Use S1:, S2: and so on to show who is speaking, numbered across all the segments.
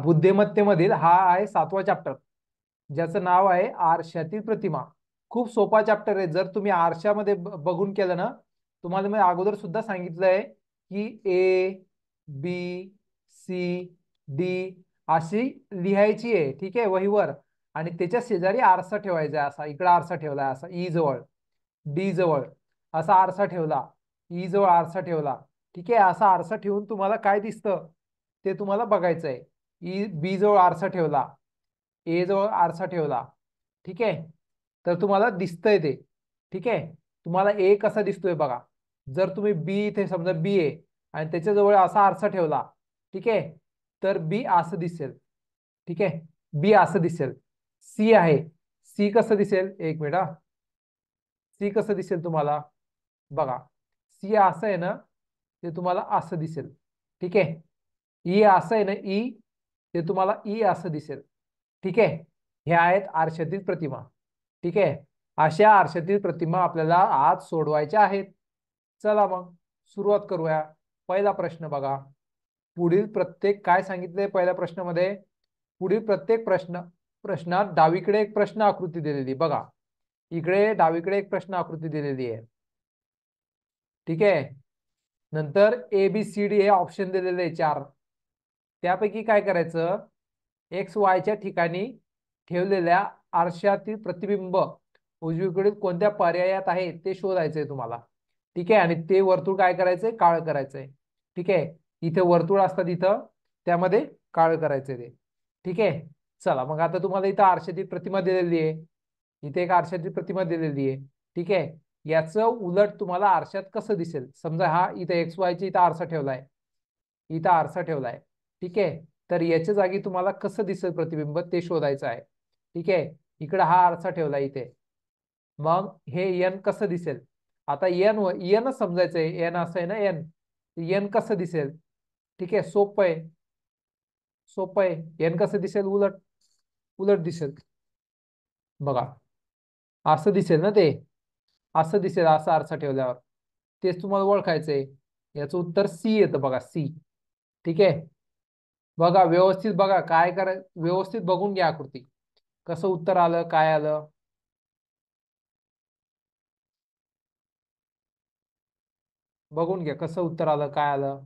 S1: बुद्धिमत्तेमधील हा आहे 7वा चॅप्टर, ज्याचं नाव आहे आरशातील प्रतिमा. खूप सोपा चॅप्टर आहे. जर तुम्ही आरशामध्ये बघून केलं ना, तुम्हाला मी अगोदर सुद्धा सांगितलंय की ए बी सी डी अशी लिहायची आहे, ठीक आहे, वहीवर. आणि त्याच्या शेजारी आरसा ठेवायचा आहे. असा इकडे आरसा ठेवलाय, असा ई जवळ, डी जवळ असा आरसा ठेवला, ई जवळ आरसा ठेवला, ठीक आहे. असा आरसा ठेवून तुम्हाला काय दिसतं ते तुम्हाला बघायचं आहे. ई बी जवळ आरसा ठेवला, ए जवळ आरसा ठेवला, ठीक आहे, तर तुम्हाला दिसतंय ते. ठीक आहे. तुम्हाला ए कसा दिसतोय बघा. जर तुम्ही बी इथे समजा बी आहे आणि त्याच्याजवळ असा आरसा ठेवला, ठीक आहे, तर बी असं दिसेल. ठीक आहे, बी असं दिसेल. सी आहे, सी कसं दिसेल, एक मिनिट हा. सी कसं दिसेल तुम्हाला बघा. सी असं आहे ना, ते तुम्हाला असं दिसेल. ठीक आहे. ई असं आहे ना, ई, ते तुम्हाला ई असं दिसेल. ठीक आहे. हे आहेत आरशातील प्रतिमा. ठीक आहे. अशा आरशातील प्रतिमा आपल्याला आज सोडवायच्या आहेत. चला मग सुरुवात करूया. पहिला प्रश्न बघा. पुढील प्रत्येक काय सांगितलंय पहिल्या प्रश्नामध्ये, पुढील प्रत्येक प्रश्नात डावीकडे एक प्रश्न आकृती दिलेली बघा. इकडे डावीकडे एक प्रश्न आकृती दिलेली आहे. ठीक आहे. नंतर ए बी सी डी हे ऑप्शन दिलेले आहे 4. त्यापैकी काय करायचं, एक्स वायच्या ठिकाणी ठेवलेल्या आरशातील प्रतिबिंब उजवीकडील कोणत्या पर्यायात आहे ते शोधायचंय तुम्हाला. ठीक आहे. आणि ते वर्तुळ काय करायचंय, काळं करायचंय. ठीक आहे. इथे वर्तुळ असतात, इथं त्यामध्ये काळं करायचंय ते. ठीक आहे. चला मग आता तुम्हाला इथं आरशातील प्रतिमा दिलेली आहे. इथे एक आरशाची प्रतिमा दिलेली आहे. ठीक आहे. याचं उलट तुम्हाला आरशात कसं दिसेल, समजा हा इथे एक्स वायची इथं आरसा ठेवलाय, इथं आरसा ठेवलाय. ठीक आहे. तर याच्या जागी तुम्हाला कसं दिसेल प्रतिबिंब ते शोधायचं आहे. ठीक आहे. इकडे हा आरसा ठेवलाय इथे, मग हे एन कसं दिसेल. आता एन एनच समजायचंय, एन असं आहे ना, एन, एन कसं दिसेल. ठीक आहे. सोपं आहे, सोपं आहे. एन कसं दिसेल, उलट, उलट दिसेल बघा. असं दिसेल ना ते, असं दिसेल असं आरसा ठेवल्यावर. तेच तुम्हाला ओळखायचंय. याचं उत्तर सी येतं बघा, सी. ठीक आहे. बघा व्यवस्थित बघा, काय कराय व्यवस्थित बघून घ्या आकृती, कसं उत्तर आलं काय आलं. बघून घ्या कसं उत्तर आलं काय आलं.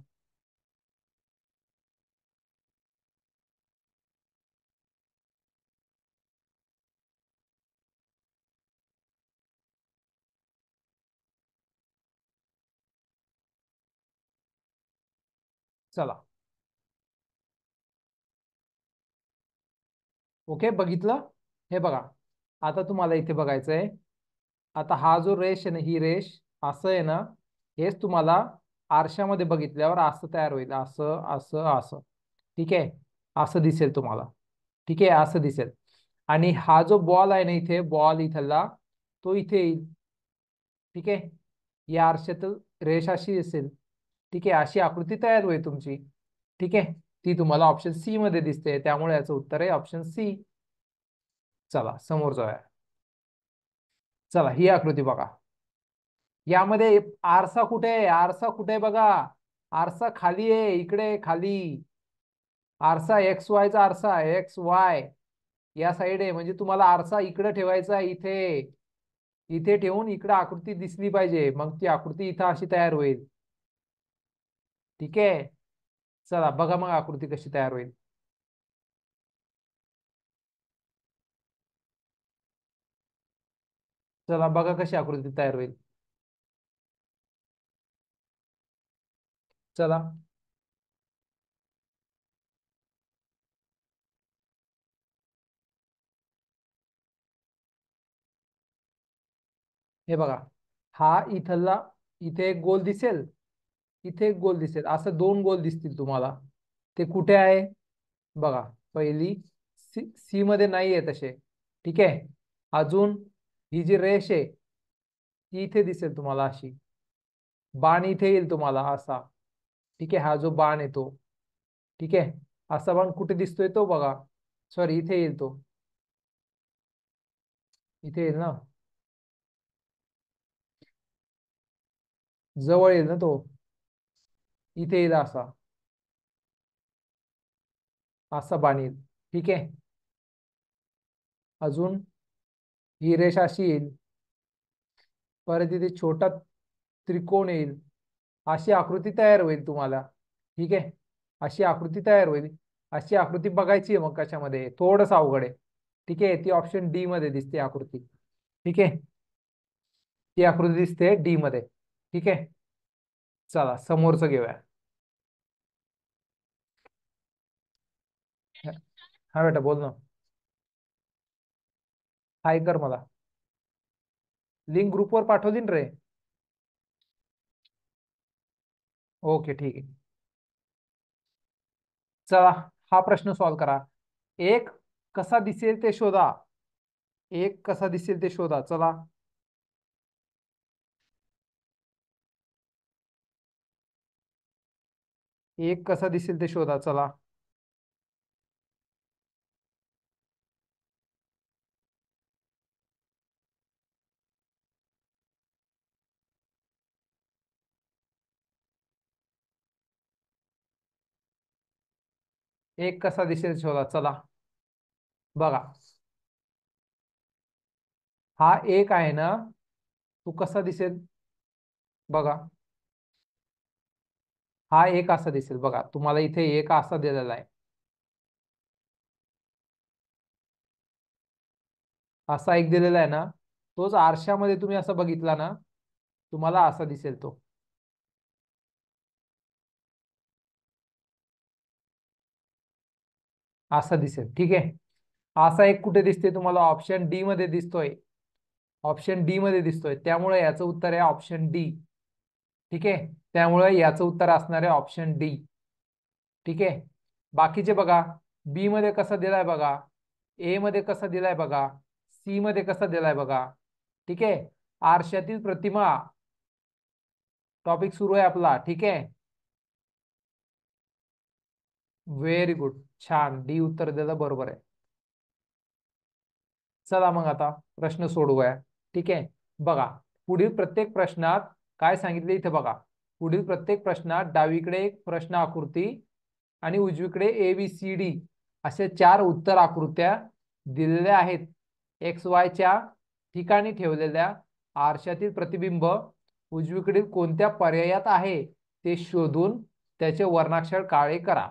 S1: चला ओके, बघितलं. हे बघा, आता तुम्हाला इथे बघायचंय. आता हा जो रेष आहे ना, ही रेष असं आहे ना, हेच तुम्हाला आरशामध्ये बघितल्यावर असं तयार होईल, असं असं असं. ठीक आहे. असं दिसेल तुम्हाला. ठीक आहे, असं दिसेल. आणि हा जो बॉल आहे ना इथे, बॉल इथला, तो इथे येईल. ठीक आहे. या आरशात रेष अशी दिसेल. ठीक आहे. अशी आकृती तयार होईल तुमची. ठीक आहे. ती तुम्हाला ऑप्शन सी मध्ये दिसते, त्यामुळे याचं उत्तर आहे ऑप्शन सी. चला समोर जाऊया. चला ही आकृती बघा. यामध्ये आरसा कुठे आहे, आरसा कुठे आहे बघा. आरसा खाली आहे, इकडे खाली. आरसा एक्स वायचा आरसा, एक्स वाय या साईड आहे. म्हणजे तुम्हाला आरसा इकडे ठेवायचा आहे, इथे. इथे ठेवून इकडे आकृती दिसली पाहिजे, मग ती आकृती इथं अशी तयार होईल. ठीक आहे. चला बघा मग आकृती कशी तयार होईल. चला बघा कशी आकृती तयार होईल. चला हे बघा. हा इथला, इथे एक गोल दिसेल, इथे एक गोल दिसेल, असं दोन गोल दिसतील तुम्हाला. ते कुठे आहे बघा. पहिली सी, सी मध्ये नाही आहे तसे. ठीक आहे. अजून ही जी रेष आहे ती इथे दिसेल तुम्हाला अशी. बाण इथे येईल तुम्हाला असा. ठीक आहे. हा जो बाण येतो, ठीक आहे, असा बाण कुठे दिसतोय तो बघा. सॉरी, इथे येईल तो, इथे येईल ना, जवळ येईल ना तो, इथे येईल असा. असं बाणील. ठीक आहे. अजून ही रेषा अशी येईल, परत इथे छोटा त्रिकोण येईल, अशी आकृती तयार होईल तुम्हाला. ठीक आहे. अशी आकृती तयार होईल. अशी आकृती बघायची आहे मग कशामध्ये, थोडस अवघड आहे. ठीक आहे. ती ऑप्शन डी मध्ये दिसते आकृती. ठीक आहे. ती आकृती दिसते डी मध्ये. ठीक आहे. चला समोरचं घेऊया. हा बेटा बोल ना. हाय कर मला. लिंक ग्रुपवर पाठवली ना रे. ओके ठीक आहे. चला हा प्रश्न सॉल्व करा. एक कसा दिसेल ते शोधा. एक कसा दिसेल ते शोधा. चला. एक कसा दिसेल ते शोधा. चला. एक कसा दिसेल शोधा. चला बघा. हा एक आहे ना, तो कसा दिसेल बघा. हा एक असा दिसेल बघा. तुम्हाला इथे एक असा दिलेला आहे. असा एक दिलेला आहे ना, तोच आरशामध्ये तुम्ही असं बघितला ना, तुम्हाला असा दिसेल तो. असा दिसेल. ठीक आहे. असा एक कुठे दिसते तुम्हाला, ऑप्शन डी मध्ये दिसतोय. ऑप्शन डी मध्ये दिसतोय, त्यामुळे याचं उत्तर आहे ऑप्शन डी. ठीक आहे. त्यामुळे याचं उत्तर असणार आहे ऑप्शन डी. ठीक आहे. बाकीचे बघा. बी मध्ये कसा दिलाय बघा. ए मध्ये कसा दिलाय बघा. सी मध्ये कसा दिलाय बघा. ठीक आहे. आरशातील प्रतिमा टॉपिक सुरू आहे आपला. ठीक आहे. Very good. छान. डी उत्तर दिलं बरोबर आहे. चला मग आता प्रश्न सोडवूया. ठीक आहे. बघा. पुढील प्रत्येक प्रश्नात काय सांगितले इथे बघा. पुढील प्रत्येक प्रश्नात डावीकडे एक प्रश्न आकृती आणि उजवीकडे ए बी सी डी असे 4 उत्तर आकृत्या दिलेल्या आहेत. एक्स वायच्या ठिकाणी ठेवलेल्या आरशातील प्रतिबिंब उजवीकडील कोणत्या पर्यायात आहे ते शोधून त्याचे वर्णाक्षर काळे करा.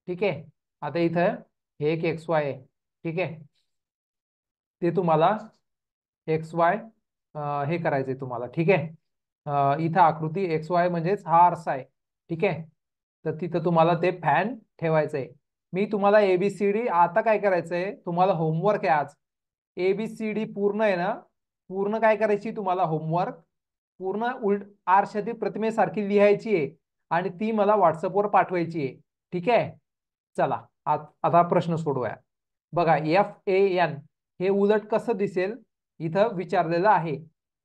S1: ठीक आहे. आता इथं हे एक एक्स वाय आहे. ठीक आहे. ते तुम्हाला एक्स वाय हे करायचंय तुम्हाला. ठीक आहे. इथं आकृती एक्स वाय म्हणजेच हा आरसा आहे. ठीक आहे. तर तिथं तुम्हाला ते फॅन ठेवायचंय. मी तुम्हाला एबीसीडी आता काय करायचंय, तुम्हाला होमवर्क आहे आज. एबीसीडी पूर्ण आहे ना, पूर्ण काय करायची तुम्हाला होमवर्क, पूर्ण उलट आरशातील प्रतिमेसारखी लिहायची आहे आणि ती मला व्हॉट्सअपवर पाठवायची आहे. ठीक आहे. चला आता प्रश्न सोडवूया. बघा FAN हे उलट कसं दिसेल इथं विचारलेलं आहे.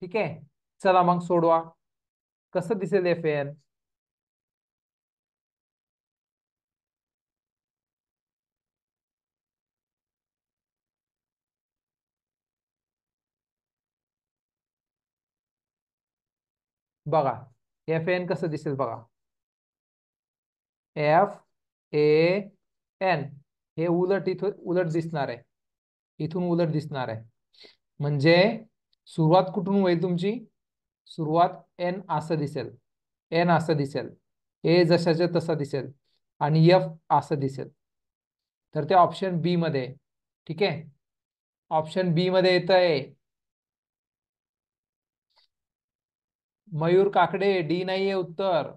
S1: ठीक आहे. चला मग सोडवा. कसं दिसेल FAN. बघा FAN कसं दिसेल बघा. FAN हे उलट इथं उलट दिसणार आहे. इथून उलट दिसणार आहे. म्हणजे सुरुवात कुठून होईल तुमची. सुरुवात एन असं दिसेल. एन असं दिसेल. ए जशाच्या तसा दिसेल आणि एफ असं दिसेल. तर ते ऑप्शन बी मध्ये. ठीक आहे. ऑप्शन बी मध्ये येत आहे मयूर काकडे. डी नाहीये उत्तर.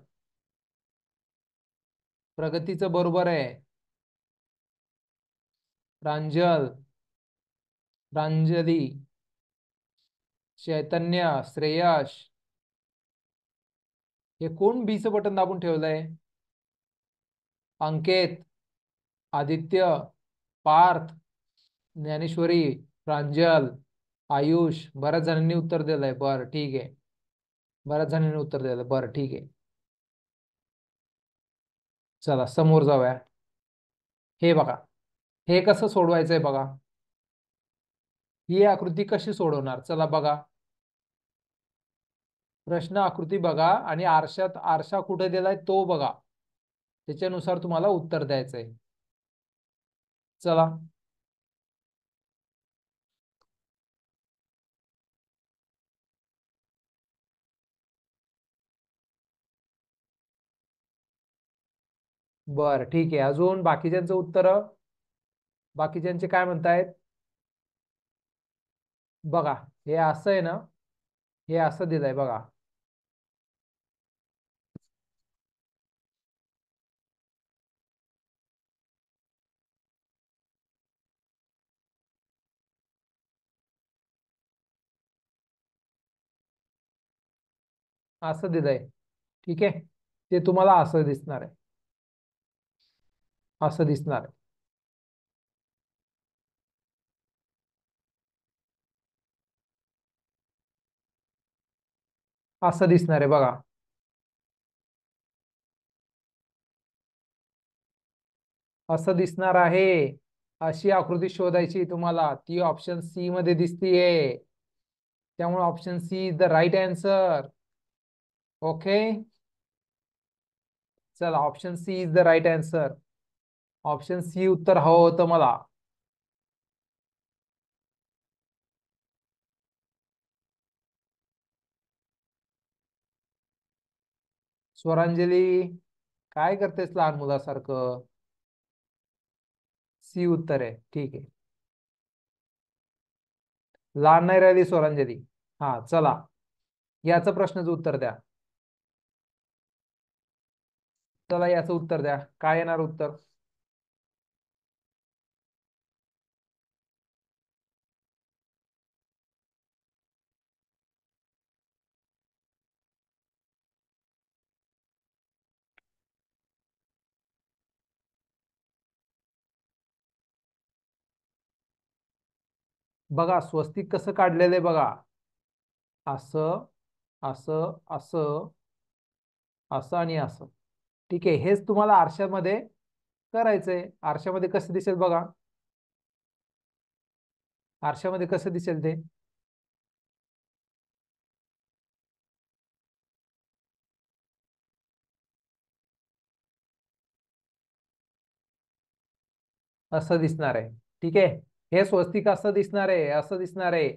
S1: प्रगतीचं बरोबर आहे. प्रांजल, प्रांजली, चैतन्य, श्रेयश. हे कोण बीचं बटन दाबून ठेवलंय. अंकित, आदित्य, पार्थ, ज्ञानेश्वरी, प्रांजल, आयुष. बऱ्याच जणांनी उत्तर दिलंय. बरं ठीक आहे. बऱ्याच जणांनी उत्तर दिलं. बरं ठीक आहे. चला समोर जाऊया. हे बघा. हे कसं सोडवायचंय बघा. ही आकृती कशी सोडवणार. चला बघा. प्रश्न आकृती बघा आणि आरशात आरसा कुठे दिलाय तो बघा. त्याच्यानुसार तुम्हाला उत्तर द्यायचंय. चला. बर ठीक आहे. अजून बाकीच्यांचं उत्तर, बाकीच्यांचे काय म्हणतायत बघा. हे असं आहे ना, हे असं दिलंय बघा. असं दिलंय. ठीक आहे. ते तुम्हाला असं दिसणार आहे. असं दिसणार आहे. असं दिसणार आहे बघा. असं दिसणार आहे. अशी आकृती शोधायची तुम्हाला, ती ऑप्शन सी मध्ये दिसतीये. त्यामुळे option C is the right answer. Okay. चला, option C is the right answer. Option C उत्तर हवं होतं मला. स्वरांजली, काय करतेस लहान मुलासारखं? सी उत्तर आहे. ठीक आहे. लहान नाही राहिली स्वरांजली. हा चला, याचं प्रश्नाचं उत्तर द्या. चला, याचं उत्तर द्या. काय येणार उत्तर? बघा, स्वस्तिक कसं काढलेलं आहे बघा. असं, असं, असं, असं आणि असं. ठीक आहे. हेच तुम्हाला आरशामध्ये करायचंय. आरशामध्ये कसं दिसेल बघा. आरशामध्ये कसं दिसेल ते? असं दिसणार आहे. ठीक आहे. हे स्वस्तिक असं दिसणार आहे, असं दिसणार आहे.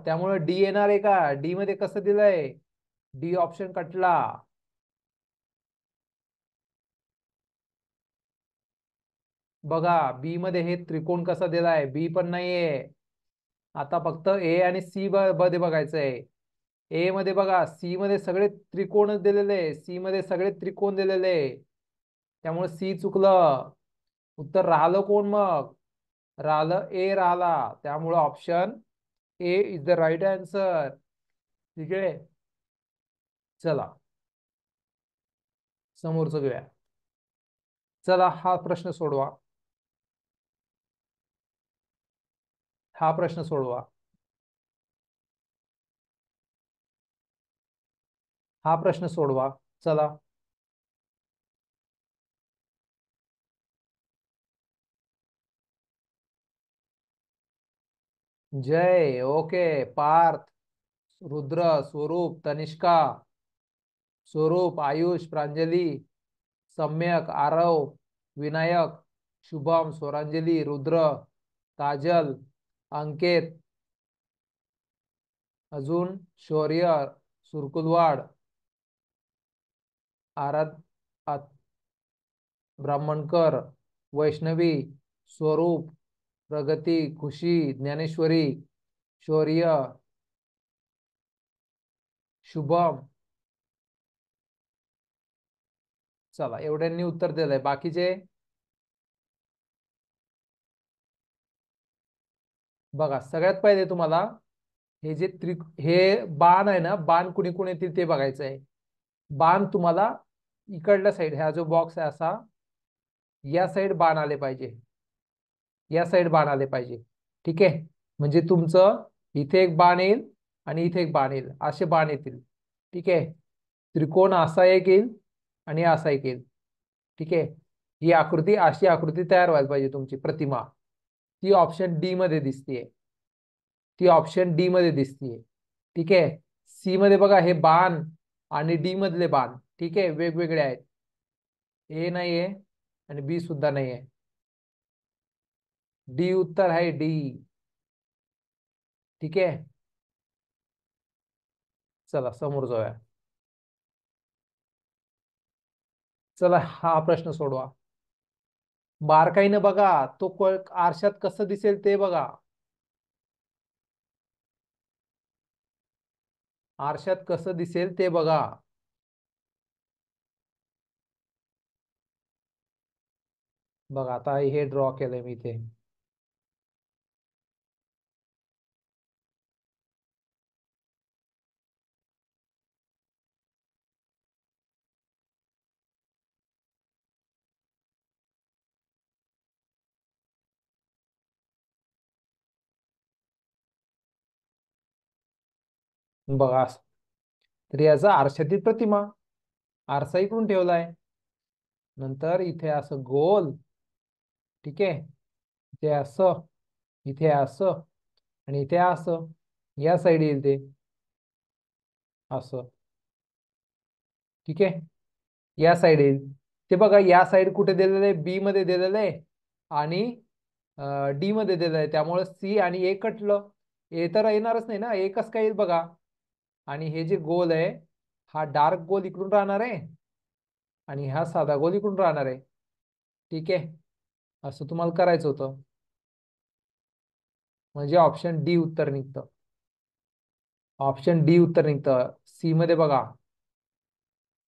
S1: त्यामुळे डी येणार आहे का? डी मध्ये कसं दिलंय? डी ऑप्शन कटला. बघा, बी मध्ये हे त्रिकोण कसा दिलाय? बी पण नाहीये. आता फक्त ए आणि सी मध्ये बघायचंय. ए मध्ये बघा, सी मध्ये सगळे त्रिकोणच दिलेले, सी मध्ये सगळे त्रिकोण दिलेले. त्यामुळे सी चुकलं. उत्तर राहिलं कोण मग? राहिलं ए राहिला. त्यामुळं option A is the right answer. ठीक आहे. चला, समोरचं घेऊया. चला, हा प्रश्न सोडवा. हा प्रश्न सोडवा. हा प्रश्न सोडवा. चला. जय. ओके. पार्थ, रुद्र, स्वरूप, तनिष्का, स्वरूप, आयुष, प्रांजली, सम्यक, आरव, विनायक, शुभम, स्वरांजली, रुद्र, काजल, अंकित, अजून शौर्य, सुरकुलवाड, आराध, ब्राह्मणकर, वैष्णवी, स्वरूप, प्रगती, खुशी, ज्ञानेश्वरी, शौर्य, शुभम. चला, एवढ्यांनी उत्तर दिलंय. बाकीचे बघा. सगळ्यात पहिले तुम्हाला हे जे हे बाण आहे ना, बाण कुणी कुणी येतील ते बघायचं आहे. बाण तुम्हाला इकडल्या साईड, हा जो बॉक्स आहे असा, या साईड बाण आले पाहिजे. या साईड बाण आले पाहिजे. ठीक आहे. म्हणजे तुमचं इथे एक बाण येईल आणि इथे एक बाण येईल, असे बाण येतील. ठीक आहे. त्रिकोण असा एक येईल आणि असा एक येईल. ठीक आहे. ही आकृती, अशी आकृती तयार व्हायला पाहिजे तुमची प्रतिमा. ती ऑप्शन डी मध्ये दिसतीये. ती ऑप्शन डी मध्ये दिसतीये. ठीक आहे. सी मध्ये बघा, हे बाण आणि डी मधले बाण ठीक आहे वेगवेगळे आहेत. ए नाहीये आणि बी सुद्धा नाहीये. डी उत्तर आहे, डी. ठीक आहे, चला समोर जाऊया. चला हा प्रश्न सोडवा. बारकाईनं बघा, तो आरशात कसं दिसेल ते बघा. आरशात कसं दिसेल ते बघा. बघा आता हे ड्रॉ केलंय मी इथे. बघा तर याचा आरशातील प्रतिमा, आरसा इकडून ठेवलाय, नंतर इथे असं गोल. ठीक आहे, इथे असं, इथे असं, आणि इथे असं. या साईड येईल ते असं. ठीक आहे, या साईड येईल ते. बघा या साईड कुठे दिलेलं आहे, बी मध्ये दिलेलं आहे आणि डी मध्ये दिलेलं आहे. त्यामुळे सी आणि ए कटलं. ए तर येणारच नाही ना, एकच काय येईल बघा. आणि हे जे गोल आहे, हा डार्क गोल इकडून राहणार आहे आणि हा साधा गोल इकडून राहणार आहे. ठीक आहे, असं तुम्हाला करायचं होतं. म्हणजे ऑप्शन डी उत्तर निघतं. ऑप्शन डी उत्तर निघतं. सी मध्ये बघा,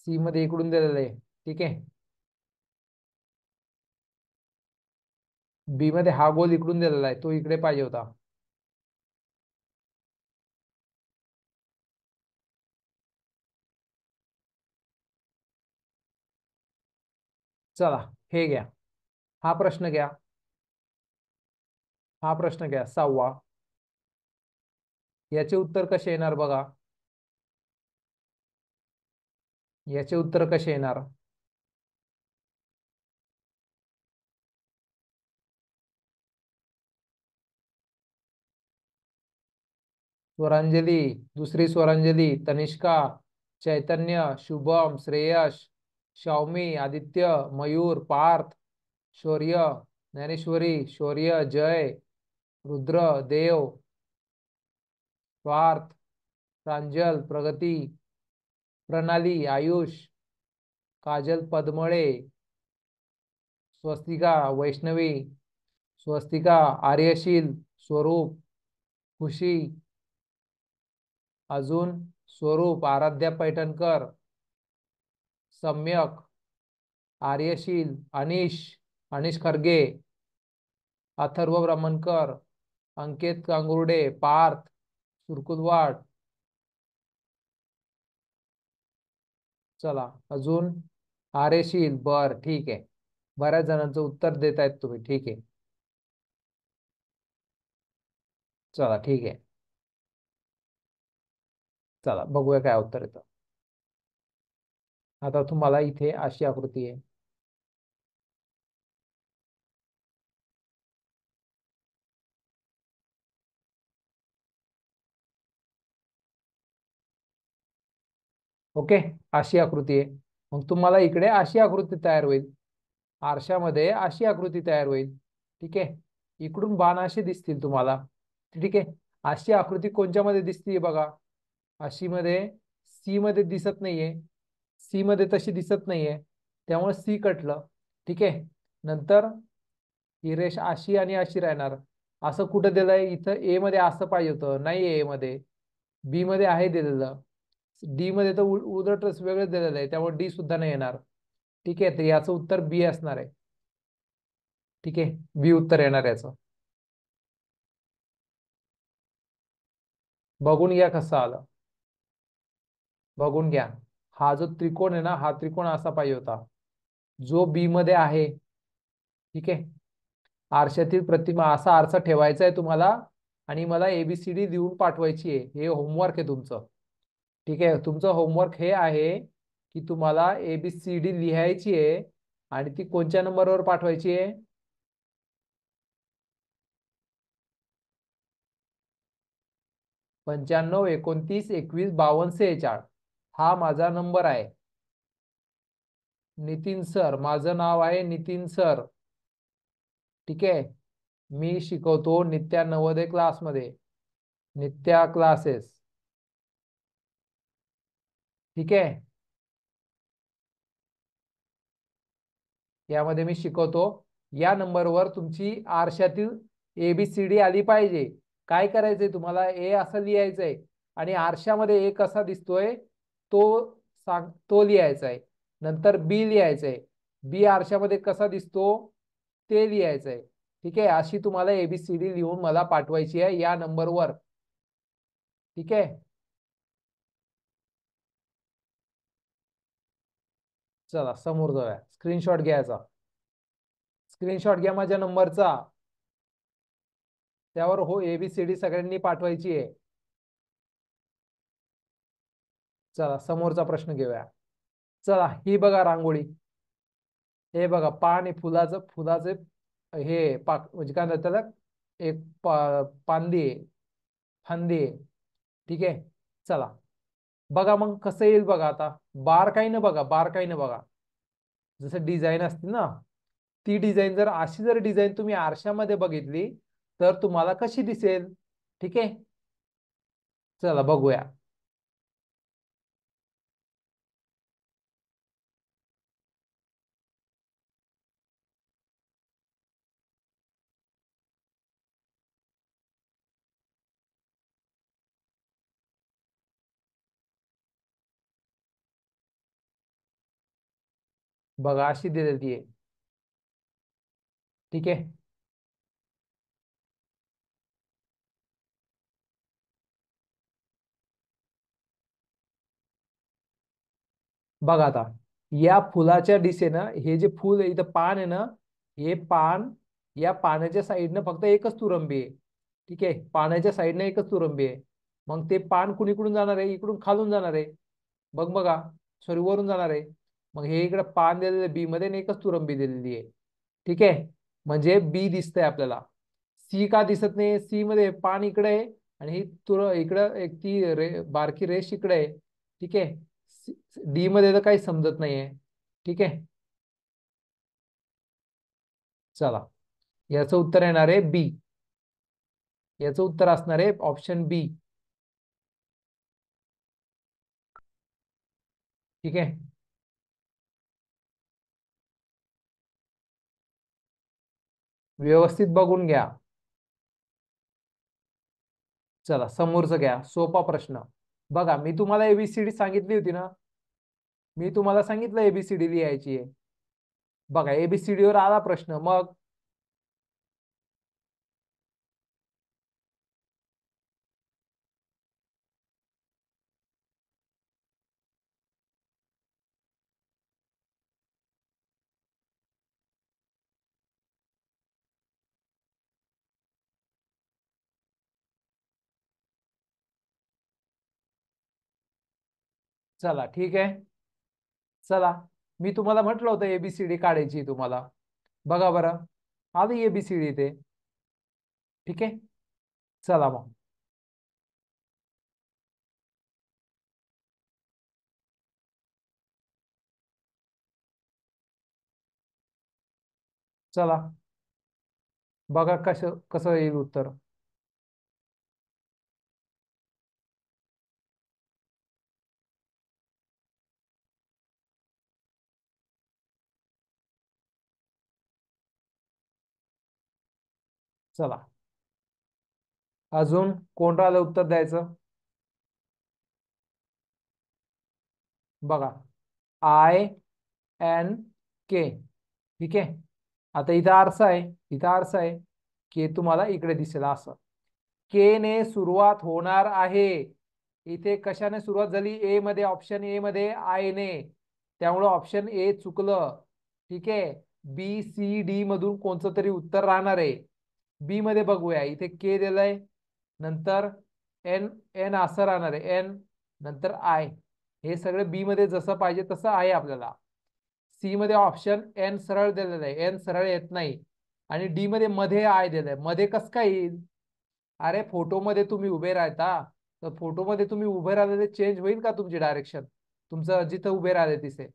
S1: सी मध्ये इकडून दिलेलं आहे. ठीक आहे, बी मध्ये हा गोल इकडून दिलेला आहे, तो इकडे पाहिजे होता. चला हे घ्या, हा प्रश्न घ्या. हा प्रश्न घ्या 6वा. याचे उत्तर कसे येणार बघा. याचे उत्तर कसे येणार. स्वरांजली, दुसरी स्वरांजली, तनिष्का, चैतन्य, शुभम, श्रेयश, शावमी, आदित्य, मयूर, पार्थ, शौर्य, ज्ञानेश्वरी, शौर्य, जय, रुद्र, देव, पार्थ, प्रांजल, प्रगती, प्रणाली, आयुष, काजल, पद्मळे, स्वस्तिका, वैष्णवी, स्वस्तिका, आर्यशील, स्वरूप, खुशी, अजून स्वरूप, आराध्या पैठणकर, सम्यक, आर्यशील, अनिश, अनिश खरगे, अथर्व ब्राह्मणकर, अंकित कांगुर्डे, पार्थ, सुरकुलवाड. चला अजून आर्यशील. बर ठीक आहे, बऱ्याच जणांचं उत्तर देत आहेत तुम्ही. ठीक आहे, चला ठीक आहे. चला बघूया काय उत्तर येतं. आता तुम्हाला इथे अशी आकृती आहे. ओके, अशी आकृती आहे. मग तुम्हाला इकडे अशी आकृती तयार होईल, आरशामध्ये अशी आकृती तयार होईल. ठीक आहे, इकडून बाण असे दिसतील तुम्हाला. ठीक आहे, अशी आकृती कोणत्या मध्ये दिसतीये बघा. अशी मध्ये, सी मध्ये दिसत नाहीये, सी मध्ये तशी दिसत नाहीये, त्यामुळे सी कटलं. ठीक आहे, नंतर ही रेष अशी आणि अशी राहणार. असं कुठं दिलंय इथं, ए मध्ये असं पाहिजे होतं, नाही ए मध्ये. बी मध्ये आहे दिलेलं, डी मध्ये तर उलटच वेगळं दिलेलं आहे, त्यामुळे डी सुद्धा नाही येणार. ठीक आहे, तर याचं उत्तर बी असणार आहे. ठीक आहे, बी उत्तर येणार याचं. बघून घ्या कसं आलं, बघून घ्या. हा जो त्रिकोण आहे ना, हा त्रिकोण असा पाहिजे होता जो बी मध्ये आहे. ठीक आहे, आरशातील प्रतिमा, असा आरसा ठेवायचा आहे तुम्हाला आणि मला एबीसीडी लिहून पाठवायची आहे. हे होमवर्क आहे तुमचं. ठीक आहे, तुमचं होमवर्क हे आहे की तुम्हाला एबीसीडी लिहायची आहे आणि ती कोणत्या नंबरवर पाठवायची आहे. 95 29 21 52 46. हा माझा नंबर आहे. नितीन सर, माझं नाव आहे नितीन सर. ठीक आहे, मी शिकवतो नित्या नवोदय क्लासमध्ये, नित्या क्लासेस. ठीक आहे, यामध्ये मी शिकवतो. या नंबरवर तुमची आरशातील ABCD आली पाहिजे. काय करायचंय तुम्हाला, ए असं लिहायचंय आणि आरशामध्ये ए कसा दिसतोय तो तो लिहायचा आहे. नंतर बी लिहायचंय, बी आरशामध्ये कसा दिसतो ते लिहायचंय. ठीक आहे, अशी तुम्हाला ABCD लिहून मला पाठवायची आहे या नंबरवर. ठीक आहे, चला समोर जाऊया. स्क्रीनशॉट घ्यायचा, स्क्रीनशॉट घ्या माझ्या नंबरचा. त्यावर हो ABCD सगळ्यांनी पाठवायची आहे. चला समोरचा प्रश्न घेऊया. चला ही बघा रांगोळी. हे बघा पान आहे, फुलाचे हे पाक म्हणजे काय म्हणतात त्याला, एक पांदी आहे, फांदी आहे. ठीक आहे, चला बघा मग कसं येईल बघा. आता बारकाईनं बघा, बारकाईनं बघा. जसं डिझाईन असते ना, ती डिझाईन जर अशी जर डिझाईन तुम्ही आरशामध्ये बघितली तर तुम्हाला कशी दिसेल. ठीक आहे, चला बघूया. बघा अशी दिलेली आहे. ठीक आहे, बघा आता या फुलाच्या दिशेनं हे जे फुल आहे इथं पान आहे ना, हे पान, या पानाच्या साईडनं फक्त एकच तुरंबी आहे. ठीक आहे, पानाच्या साईडनं एकच तुरंबी आहे. मग ते पान कुणीकडून जाणार आहे, इकडून खालून जाणार आहे. बघ बघा, सॉरी वरून जाणार आहे. मग हे इकडे पान दिलेलं बी मध्ये आणि एकच तुरंबी दिलेली आहे. ठीक आहे, म्हणजे बी दिसतंय आपल्याला. सी का दिसत नाही, सी मध्ये पान इकडे आहे आणि ही इकडं एक ती बारकी रेष इकडे आहे. ठीक आहे, डी मध्ये तर काही समजत नाहीये. ठीक आहे, चला याचं उत्तर येणार आहे बी. याचं उत्तर असणार आहे ऑप्शन बी. ठीक आहे, व्यवस्थित बघून घ्या. चला समोरचं घ्या, सोपा प्रश्न. बघा मी तुम्हाला ABCD सांगितली होती ना, मी तुम्हाला सांगितलं ABCD लिहायची आहे. बघा ABCD वर आला प्रश्न. मग चला ठीक आहे, चला मी तुम्हाला म्हटलं होतं ABCD काढायची तुम्हाला. बघा बरं, आली ABCD इथे. ठीक आहे, चला मग. चला बघा कसं कसं येईल उत्तर. चला अजून कोण राहिलं उत्तर द्यायचं. बघा INK. ठीक आहे, आता इथं आरसा आहे, इथं आरसा आहे. के तुम्हाला इकडे दिसेल असं. के ने सुरुवात होणार आहे. इथे कशाने सुरुवात झाली, ए मध्ये, ऑप्शन ए मध्ये आय ने. त्यामुळं ऑप्शन ए चुकलं. ठीक आहे, BCD मधून कोणतं तरी उत्तर राहणार आहे. बी मध्ये बघूया, इथे के दिलंय, नंतर एन, एन असं राहणार आहे एन, नंतर आय. हे सगळं बी मध्ये जसं पाहिजे तसं आहे आपल्याला. सी मध्ये ऑप्शन एन सरळ दिलेलं आहे, एन सरळ येत नाही. आणि डी मध्ये मध्ये आय दिलंय, मध्ये कसं काय येईल. अरे फोटोमध्ये तुम्ही उभे राहता, तर फोटोमध्ये तुम्ही उभे राहिलेले चेंज होईल का तुमची डायरेक्शन, तुमचं जिथं उभे राहिले तिथे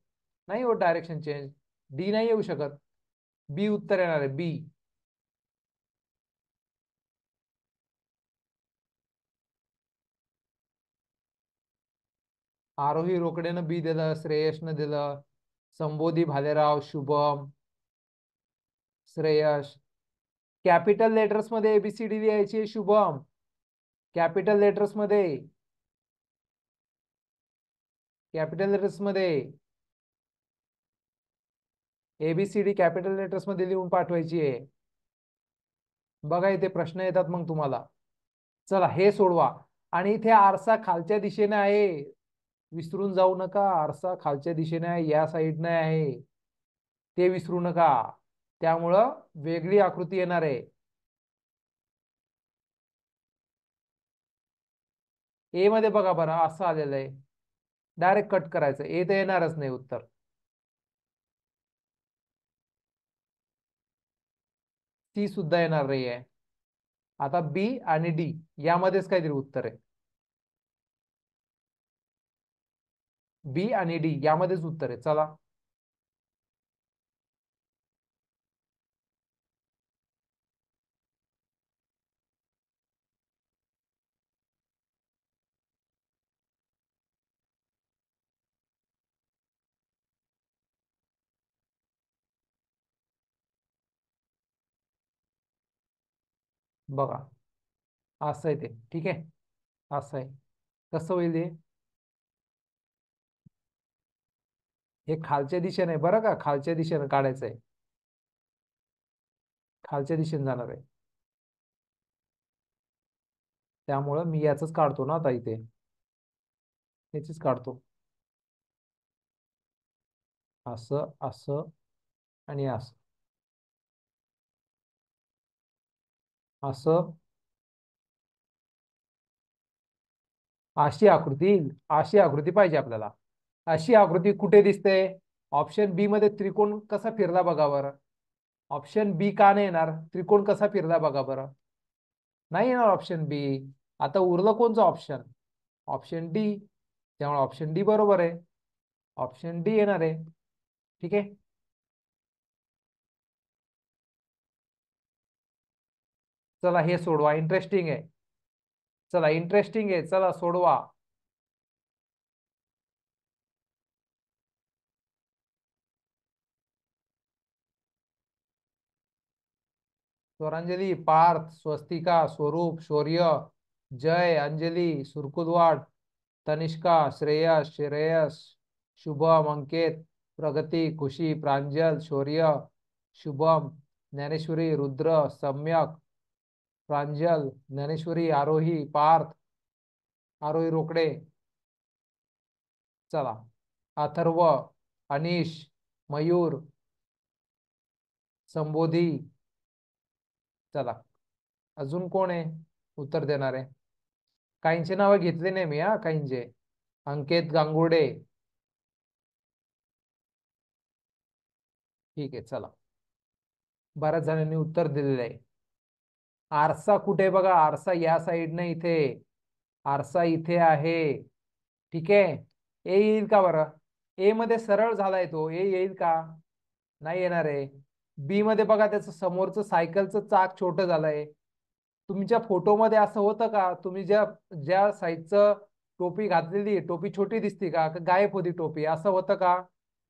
S1: नाही होत डायरेक्शन चेंज. डी नाही येऊ शकत, बी उत्तर येणार आहे बी. आरोही रोकडेनं बी दिलं, श्रेयसनं दिलं, संबोधी भालेराव, शुभम, श्रेयस. कॅपिटल लेटर्स मध्ये एबीसीडी लिहायची शुभम, कॅपिटल लेटर्स मध्ये, कॅपिटल लेटर्स मध्ये एबीसीडी कॅपिटल लेटर्स मध्ये लिहून पाठवायची आहे. बघा इथे प्रश्न येतात मग तुम्हाला. चला हे सोडवा. आणि इथे आरसा खालच्या दिशेने आहे, विसरून जाऊ नका. आरसा खालच्या दिशेने आहे, या साईडने आहे, ते विसरू नका. त्यामुळं वेगळी आकृती येणार आहे. ए मध्ये बघा बरं, असं आलेलं आहे. डायरेक्ट कट करायचं, ए तर येणारच नाही उत्तर. सी सुद्धा येणार नाही आहे. आता बी आणि डी यामध्येच काहीतरी उत्तर आहे. बी आणि डी यामध्येच उत्तर आहे. चला बघा, असं आहे ते. ठीक आहे, असं आहे. कसं होईल हे खालच्या दिशेने आहे बरं का, खालच्या दिशेने काढायचं आहे, खालच्या दिशेने जाणार आहे. त्यामुळं मी याच काढतो ना आता इथे, याचीच काढतो. असं, असं आणि असं, असं. अशी आकृती पाहिजे आपल्याला. अशी आकृती कुठे दिसते? ऑप्शन बी मध्ये त्रिकोण कसा फिरला बघा बरं. ऑप्शन बी का नाही येणार? त्रिकोण कसा फिरला बघा बरं. नाही येणार ऑप्शन बी. आता उरलं कोणचं ऑप्शन? Option D. त्यामुळे ऑप्शन डी बरोबर आहे. ऑप्शन डी येणार आहे. ठीक आहे. चला हे सोडवा, इंटरेस्टिंग आहे. चला इंटरेस्टिंग आहे, चला सोडवा. स्वरांजली, पार्थ, स्वस्तिका, स्वरूप, शौर्य, जय, अंजली, सुरकुलवाड, तनिष्का, श्रेयस, श्रेयस, शुभम, अंकित, प्रगती, खुशी, प्रांजल, शौर्य, शुभम, ज्ञानेश्वरी, रुद्र, सम्यक, प्रांजल, ज्ञानेश्वरी, आरोही, पार्थ, आरोही रोकडे. चला, अथर्व, अनिश, मयूर, संबोधी. चला, अजून कोण आहे उत्तर देणार आहे? काहींचे नाव घेतले नाही मी, काहींचे. अंकित गांगुर्डे. ठीक आहे, चला. बऱ्याच जणांनी उत्तर दिलेलं आहे. आरसा कुठे बघा, आरसा या साईडने इथे, आरसा इथे आहे. ठीक आहे. ए येईल का बरं? ए मध्ये सरळ झालाय तो, ए येईल का? नाही येणार आहे. बी मध्ये बघा, त्याचं समोरचं सायकलचं चाक छोटं झालंय. तुमच्या फोटोमध्ये असं होतं का? तुम्ही ज्या ज्या साईजचं टोपी घातलेली, टोपी छोटी दिसते का? गायब होती टोपी, असं होतं का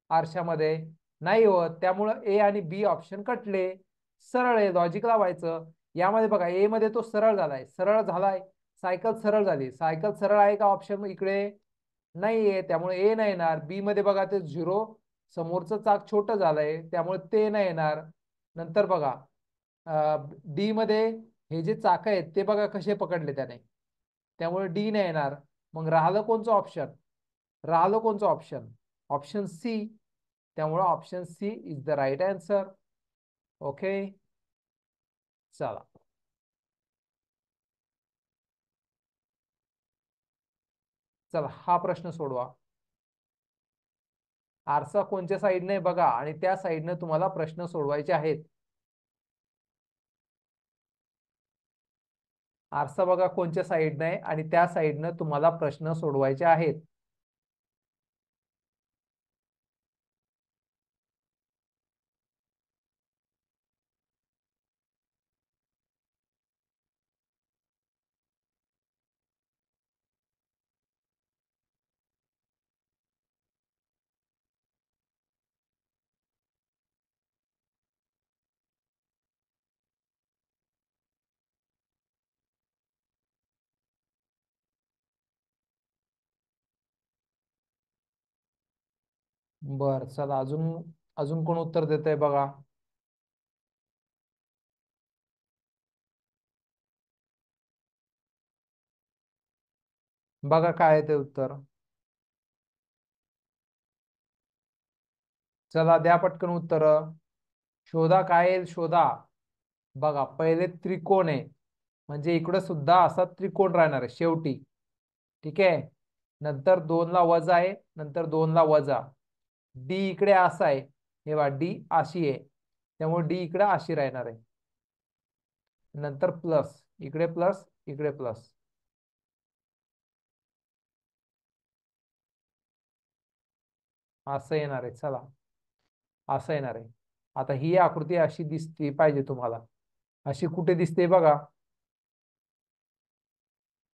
S1: आरशामध्ये? नाही होत. त्यामुळं ए आणि बी ऑप्शन कटले. सरळ आहे, लॉजिक लावायचं. यामध्ये बघा, ए मध्ये तो सरळ झालाय, सरळ झालाय. सायकल सरळ झाली, सायकल सरळ आहे का ऑप्शन इकडे? नाहीये, त्यामुळे ए नाही येणार. बी मध्ये बघा, ते झिरो, समोरचं चाक छोटं झालंय, त्यामुळे ते नाही येणार. नंतर बघा, डी मध्ये हे जे चाक आहेत ते बघा कसे पकडले त्याने, त्यामुळे डी नाही येणार. मग राहिलं कोणचं ऑप्शन? राहिलं कोणचं ऑप्शन? Option C. त्यामुळे option C is the right answer. Okay, चला. चला हा प्रश्न सोडवा. आरसा कोणत्या साईडने बघा आणि त्या साईडने तुम्हाला प्रश्न सोडवायचे आहेत. आरसा बघा कोणत्या साईडने आणि त्या साईडने तुम्हाला प्रश्न सोडवायचे आहेत. बर चला अजून अजून कोण उत्तर देत आहे बघा. बघा काय आहे ते उत्तर. चला द्या पटकन उत्तर. शोधा काय आहे शोधा. बघा पहिले त्रिकोण आहे, म्हणजे इकडे सुद्धा असा त्रिकोण राहणार आहे शेवटी. ठीक आहे. नंतर 2 ला वजा आहे, नंतर 2 ला वजा. डी इकडे असा आहे, हे बा डी अशी आहे, त्यामुळे डी इकडे अशी राहणार आहे. नंतर प्लस, इकडे प्लस, इकडे प्लस. असं येणार आहे. चला असं येणार आहे. आता ही आकृती अशी दिसते पाहिजे तुम्हाला. अशी कुठे दिसते बघा.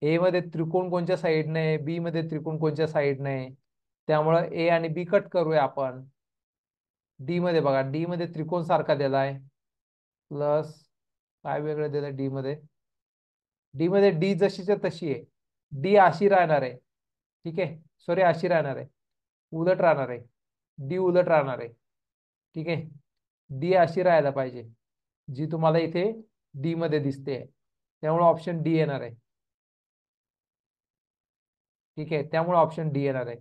S1: ए मध्ये त्रिकोण कोणत्या साईडने, बी मध्ये त्रिकोण कोणत्या साईडने. त्यामुळं ए आणि बी कट करूया आपण. डी मध्ये बघा, डी मध्ये त्रिकोण सारखा दिलाय. प्लस काय वेगळं दिलंय डी मध्ये. डी मध्ये डी जशीच्या तशी आहे. डी अशी राहणार आहे. ठीक आहे, सॉरी अशी राहणार आहे, उलट राहणार आहे. डी उलट राहणार आहे. ठीक आहे. डी अशी राहायला पाहिजे, जी तुम्हाला इथे डी मध्ये दिसते. त्यामुळे ऑप्शन डी येणार आहे. ठीक आहे, त्यामुळे ऑप्शन डी येणार आहे.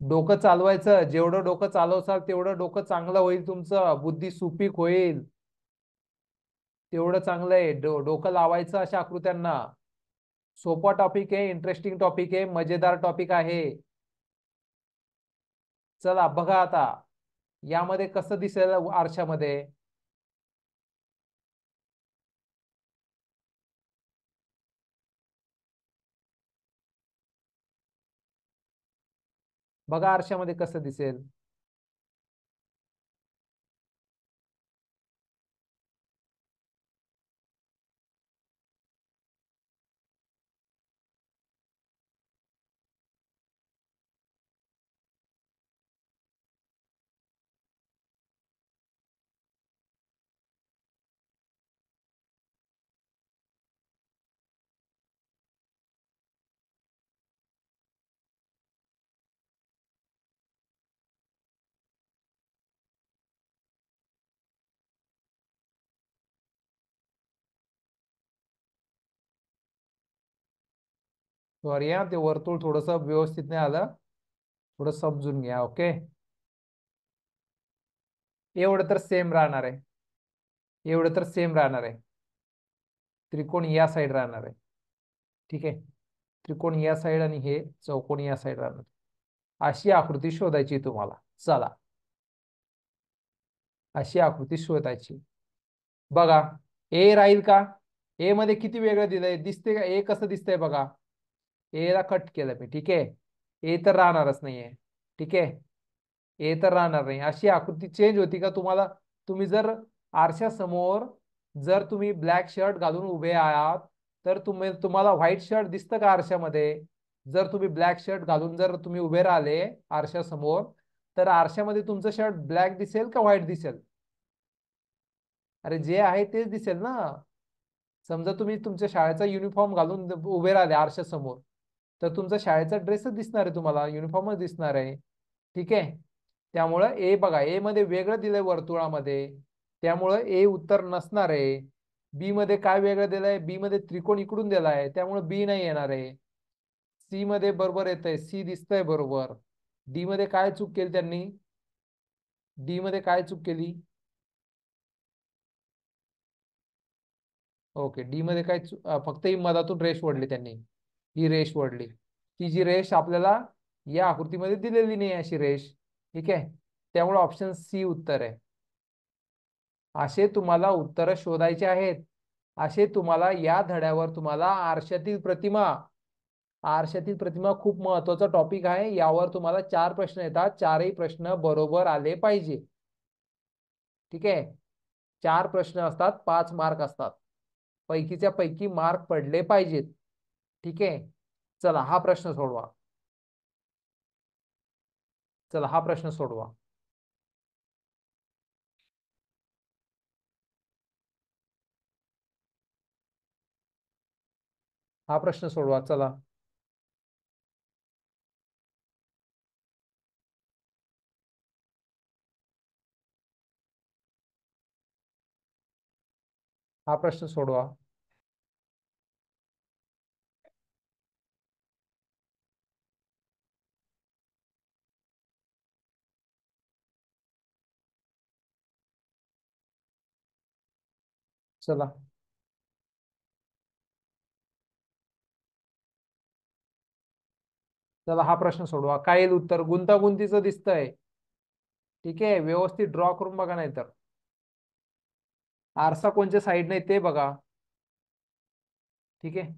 S1: डोकं चालवायचं, जेवढं डोकं चालवसाल तेवढं डोकं चांगलं होईल, तुमचं बुद्धी सुपीक होईल. तेवढं चांगलं आहे. डोकं लावायचं अशा आकृत्यांना. सोपा टॉपिक आहे, इंटरेस्टिंग टॉपिक आहे, मजेदार टॉपिक आहे. चला बघा आता यामध्ये कसं दिसेल आरशामध्ये. बघा आरशामध्ये कसं दिसेल. सॉरी हा, ते वर्तुळ थोडस व्यवस्थित नाही आलं, थोडं समजून घ्या. ओके. एवढं तर सेम राहणार आहे. एवढं तर सेम राहणार आहे. त्रिकोण या साईड राहणार आहे. ठीक आहे. त्रिकोण या साईड आणि हे चौकोन या साईड राहणार. अशी आकृती शोधायची तुम्हाला. चला अशी आकृती शोधायची. बघा ए राहील का. ए मध्ये किती वेगळं दिलंय दिसते का. ए कसं दिसतंय बघा. ए ला कट केलं मी. ठीक आहे. ए तर राहणारच नाहीये. ठीक आहे. ए तर राहणार नाही. अशी आकृती चेंज होती का तुम्हाला. तुम्ही जर आरशा समोर जर तुम्ही ब्लॅक शर्ट घालून उभे आहात, तर तुम्हाला व्हाईट शर्ट दिसतं का आरशामध्ये. जर तुम्ही ब्लॅक शर्ट घालून जर तुम्ही उभे राहिले आरशा समोर, तर आरशामध्ये तुमचं शर्ट ब्लॅक दिसेल का व्हाईट दिसेल. अरे जे आहे तेच दिसेल ना. समजा तुम्ही तुमच्या शाळेचा युनिफॉर्म घालून उभे राहिले आरशा समोर, तर तुमचा शाळेचा ड्रेसच दिसणार आहे, तुम्हाला युनिफॉर्मच दिसणार आहे. ठीक आहे. त्यामुळं ए बघा, ए मध्ये वेगळं दिलंय वर्तुळामध्ये, त्यामुळं ए उत्तर नसणार आहे. बी मध्ये काय वेगळं दिलंय, बी मध्ये त्रिकोण इकडून दिलाय, त्यामुळे बी नाही येणार आहे. सी मध्ये बरोबर येतंय, सी दिसतंय बरोबर. डी मध्ये काय चूक केली त्यांनी. डी मध्ये काय चूक केली. ओके, डी मध्ये काय फक्त ही मधातून रेष ओढली त्यांनी. ही रेष ओढली. ती जी रेष आपल्याला या आकृतीमध्ये दिलेली नाही अशी रेष. ठीक आहे. त्यामुळे ऑप्शन सी उत्तर आहे. असे तुम्हाला उत्तर शोधायचे आहेत. असे तुम्हाला या धड्यावर तुम्हाला आरशातील प्रतिमा. आरशातील प्रतिमा खूप महत्वाचा टॉपिक आहे. यावर तुम्हाला 4 प्रश्न येतात. 4ही प्रश्न बरोबर आले पाहिजे. ठीक आहे. 4 प्रश्न असतात, 5 मार्क असतात. पैकीच्या पैकी मार्क पडले पाहिजेत. ठीक आहे. चला हा प्रश्न सोडवा. चला हा प्रश्न सोडवा. हा प्रश्न सोडवा चला. हा प्रश्न सोडवा. चला. चला हा प्रश्न सोडवा. काय येईल उत्तर? गुंतागुंतीचं दिसतंय. ठीक आहे, व्यवस्थित ड्रॉ करून बघा, नाही तर आरसा कोणत्या साईड नाही ते बघा. ठीक आहे.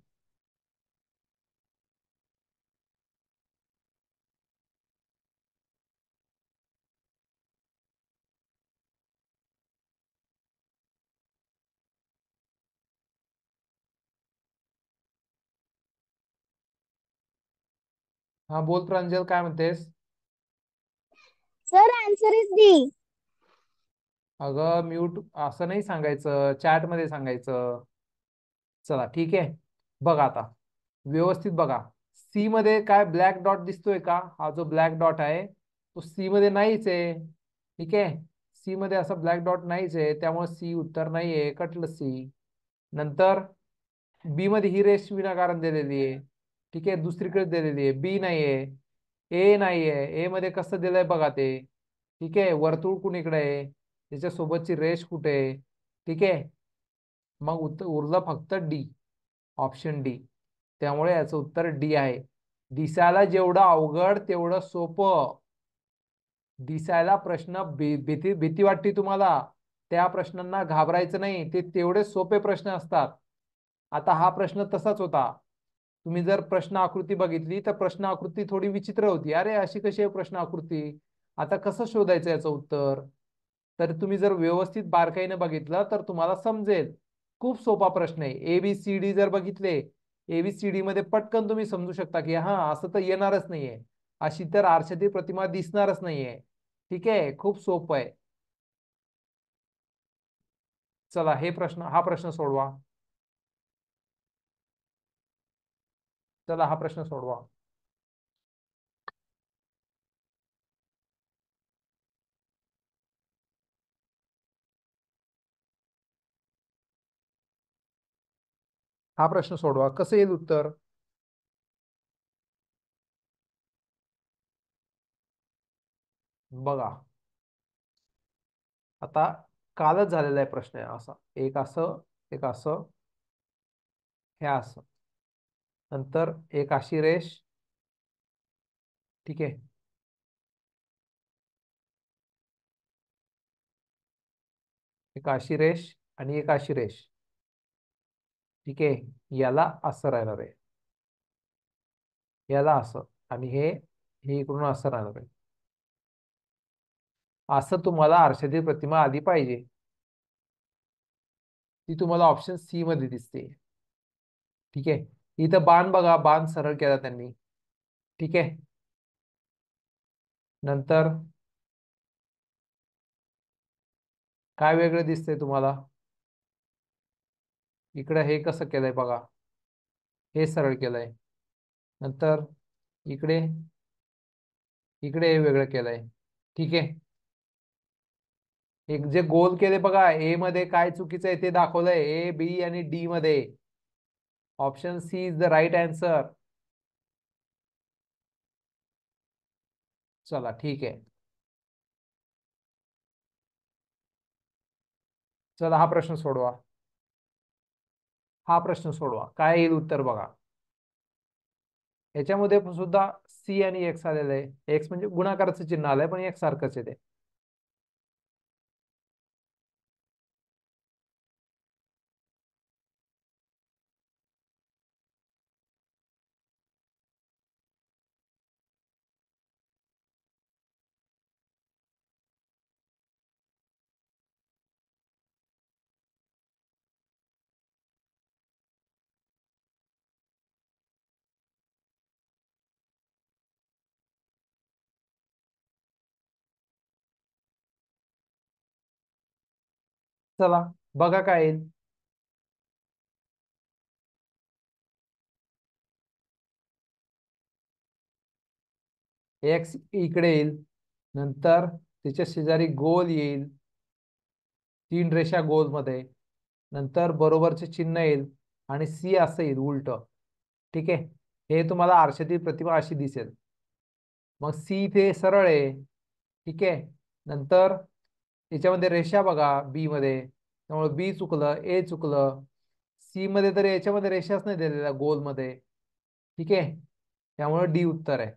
S1: हा बोल प्रांजल, काय म्हणतेस?
S2: Sir answer is D.
S1: अगं म्यूट असं नाही सांगायचं, चॅट मध्ये सांगायचं. चला ठीक आहे. बघा आता व्यवस्थित बघा. सी मध्ये काय ब्लॅक डॉट दिसतोय का? हा जो ब्लॅक डॉट आहे तो सी मध्ये नाहीच आहे. ठीक आहे, सी मध्ये असा ब्लॅक डॉट नाहीच आहे, त्यामुळे सी उत्तर नाहीये, कटलं सी. नंतर बी मध्ये ही रेष विनाकारण दिलेली आहे. ठीक आहे, दुसरीकडे दिलेली आहे. बी नाहीये, ए नाहीये. ए मध्ये कसं दिलंय बघा ते. ठीक आहे, वर्तुळ कुणीकडे आहे, त्याच्यासोबतची रेष कुठे आहे. ठीक आहे, मग उरलं फक्त डी, ऑप्शन डी. त्यामुळे याचं उत्तर डी आहे. दिसायला जेवढं अवघड तेवढं सोपं. दिसायला प्रश्न भीती भीती वाटते तुम्हाला, त्या प्रश्नांना घाबरायचं नाही, ते तेवढे सोपे प्रश्न असतात. आता हा प्रश्न तसाच होता. तुम्ही जर प्रश्न आकृती बघितली तर प्रश्न आकृती थोडी विचित्र होती. अरे अशी कशी आहे प्रश्न आकृती, आता कसं शोधायचं याचं उत्तर? तर तुम्ही जर व्यवस्थित बारकाईने बघितलं तर तुम्हाला समजेल. खूप सोपा प्रश्न आहे. एबीसीडी जर बघितले, एबीसीडी मध्ये पटकन तुम्ही समजू शकता की हा असं तर येणारच नाहीये, अशी तर आरशातील प्रतिमा दिसणारच नाहीये. ठीक आहे, खूप सोपं आहे. चला हा प्रश्न सोडवा. चला हा प्रश्न सोडवा. हा प्रश्न सोडवा, कसं येईल उत्तर? बघा आता, कालच झालेला आहे प्रश्न आहे असा. एक असं, एक असं, हे असं, नंतर एक अशी रेष. ठीक आहे, एक अशी रेष आणि एक अशी रेष. ठीक आहे, याला असं राहणार आहे, याला असं, आणि हे इकडून असं राहणार आहे. असं तुम्हाला आरशातील प्रतिमा आली पाहिजे. ती तुम्हाला ऑप्शन सी मध्ये दिसते. ठीक आहे, इथं बाण बघा, बाण सरळ केला त्यांनी. ठीक आहे, नंतर काय वेगळं दिसतंय तुम्हाला? इकडे हे कसं केलंय बघा, हे सरळ केलंय. नंतर इकडे, इकडे हे वेगळं केलंय. ठीक आहे, एक जे गोल केले बघा, ए मध्ये काय चुकीचं आहे ते दाखवलंय, ए बी आणि डी मध्ये. Option C is the right answer. चला ठीक आहे. चला हा प्रश्न सोडवा. हा प्रश्न सोडवा, काय येईल उत्तर बघा. याच्यामध्ये पण सुद्धा सी आणि एक्स आलेलं आहे. एक्स म्हणजे गुणाकाराचं चिन्ह आलंय, पण एक सारखंच आहे ते. चला बघा काय येईल. एक्स इकडे येईल, नंतर त्याच्या शेजारी गोल येईल, तीन रेषा गोल मध्ये. नंतर बरोबरचे चिन्ह येईल आणि सी असं येईल उलट. ठीक आहे, हे तुम्हाला आरशातील प्रतिमा अशी दिसेल. मग सी इथे सरळ आहे. ठीक आहे, नंतर याच्यामध्ये रेषा बघा बी मध्ये, त्यामुळे बी चुकलं, ए चुकलं. सी मध्ये तर याच्यामध्ये रेषाच नाही दिलेल्या गोलमध्ये. ठीक आहे, त्यामुळे डी उत्तर आहे.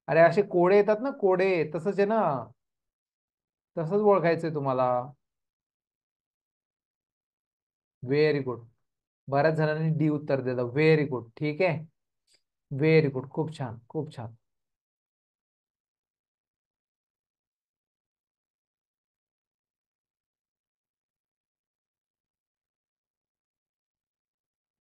S1: अरे असे कोडे येतात ना, कोडे तसंच आहे ना, तसंच ओळखायचंय तुम्हाला. Very good. बऱ्याच जणांनी डी उत्तर दिलं. Very good. ठीक आहे, व्हेरी गुड. खूप छान, खूप छान.